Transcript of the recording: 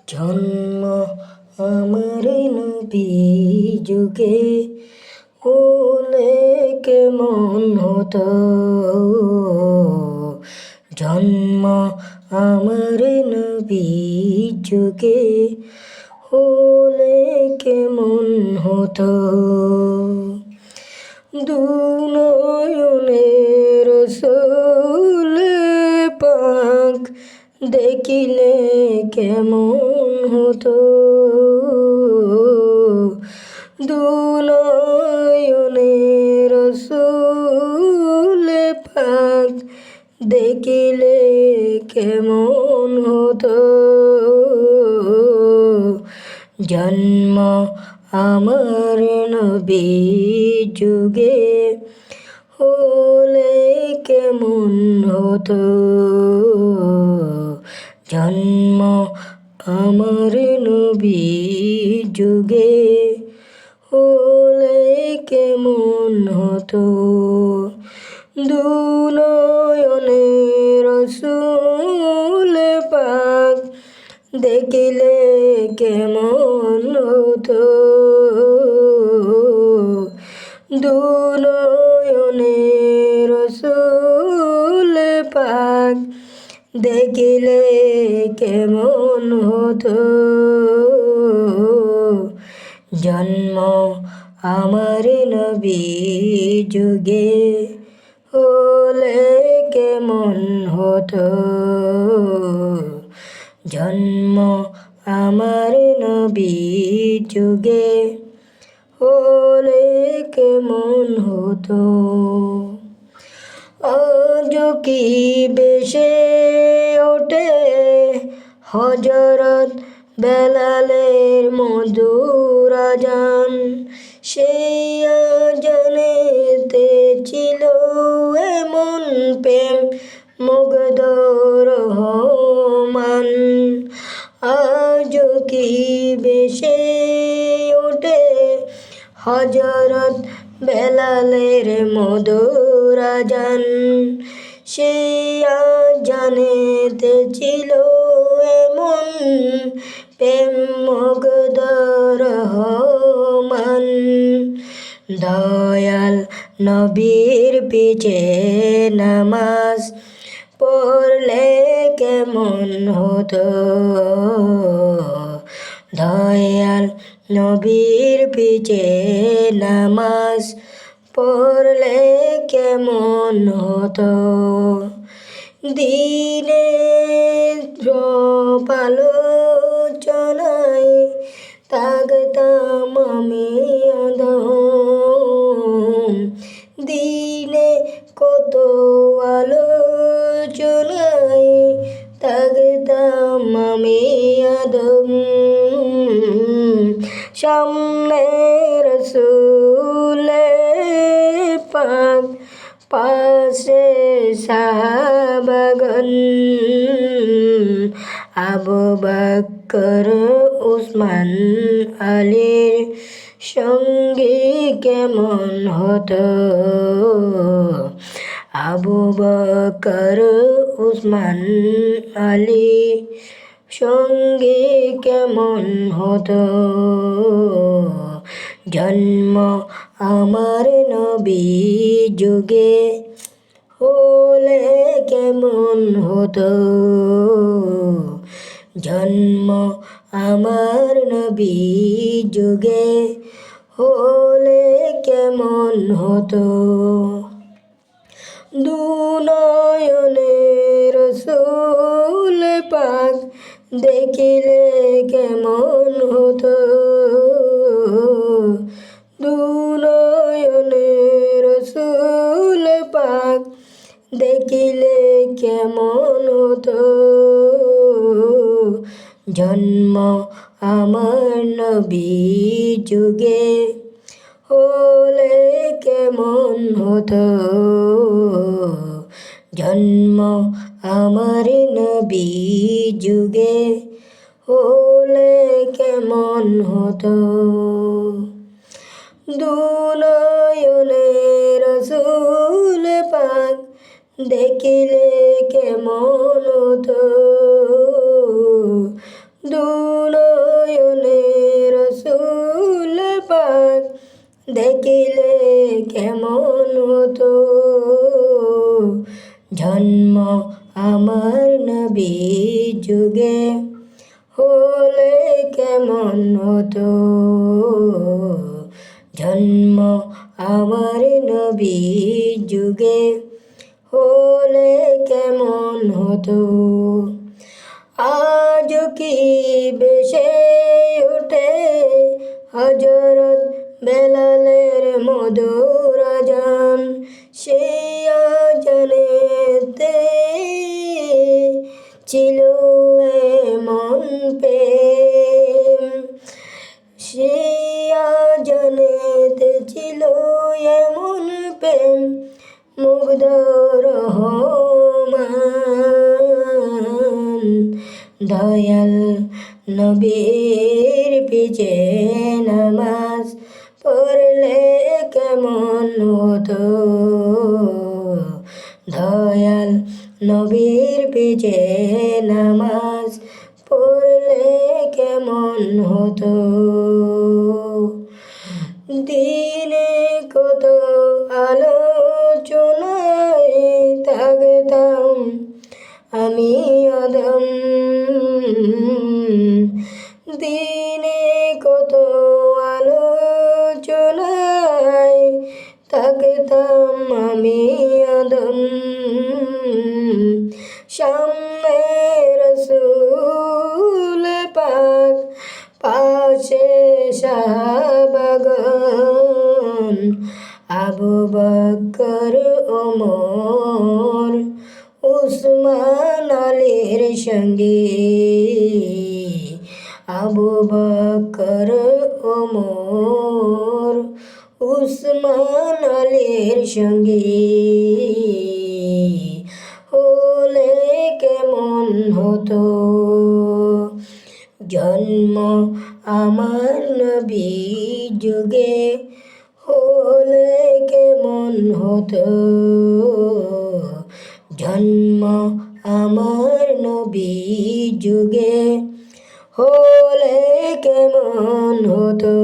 জন্ম আমার নবী যুগে হলে কেমন হতো। জন্ম আমার নবী যুগে হলে কেমন হতো। দুনয়নের রসূল পাক দেখিলে কেমন হতো। দুনয়নের রসূল পাক দেখিলে কেমন হতো। জন্ম আমার নবী যুগে হলে কেমন হতো। জন্ম আমার নবী যুগে হলে কেমন হতো। দুনয়নের রসূল পাক দেখিলে কেমন হতো। দুনয়নের রসূল পাক দেখিলে কেমন হতো। জন্ম আমার নবী যুগে হলে কেমন হতো। জন্ম আমার নবী যুগে হলে কেমন হতো। আজ কি বেশে ওঠে হযরত বেলালের মধুর আযান। সেই আযানেতে ছিল এমন প্রেম মুগ্ধ রহমান। আজ কি বেশে ওঠে হযরত বেলালের মধুর আযান। সেই আযানেতে ছিল এমন প্রেম মুগ্ধ রহমান। দয়াল নবীর পিছে নামাজ পড়লে কেমন হতো। দয়াল নবীর পিছে নামাজ পড়লে কেমন হতো। দিনের সব আলোচনায় থাকতাম আমি অধম। দিনে কত আলোচনায় থাকতাম আমি অধম। সামনে রসূল পাক পাশে সাহাবাগণ। আবু বকর উসমান আলীর সঙ্গে কেমন হতো। আবু বকর উসমান আলী সঙ্গে কেমন হতো। জন্ম আমার নবী যুগে হলে কেমন হতো। জন্ম আমার নবী যুগে হলে কেমন হতো। দুনয়নের রসূল পাক দেখিলে কেমন হতো। দুনয়নের রসূল পাক দেখিলে কেমন হতো। জন্ম আমার নবী যুগে হলে কেমন হতো। জন্ম আমার নবী যুগে হলে কেমন হতো। দুনয়নের রসূল পাক দেখিলে কেমন হতো। দেখিলে কেমন হতো, জন্ম আমার নবী যুগে হলে কেমন হতো, জন্ম আমার নবী যুগে হলে কেমন হতো। আজ কি বেশে ওঠে হযরত বেলালের মধুর আযান, সেই আযানেতে ছিল এমন প্রেম, সেই আযানেতে ছিল এমন প্রেম, মুগ্ধ রহমান দয়াল নবীর পিছে নামাজ পড়লে কেমন হতো, দয়াল নবীর পিছে নামাজ পড়লে কেমন হতো। দিনে কত আলোচনায় থাকতাম আমি অদম, দিনে কত আলোচনায় থাকতাম আমি অদম, সামনে রাসূল পাক, পাশে সাহাবাগণ, আবু বকর ওমর উসমান আলীর সঙ্গে, আবু বকর ওমর উসমান আলীর সঙ্গে হলে কেমন হতো, জন্ম আমার নবী যুগে হলে কেমন হতো, জন্ম আমার নবী যুগে হলে কেমন হতো।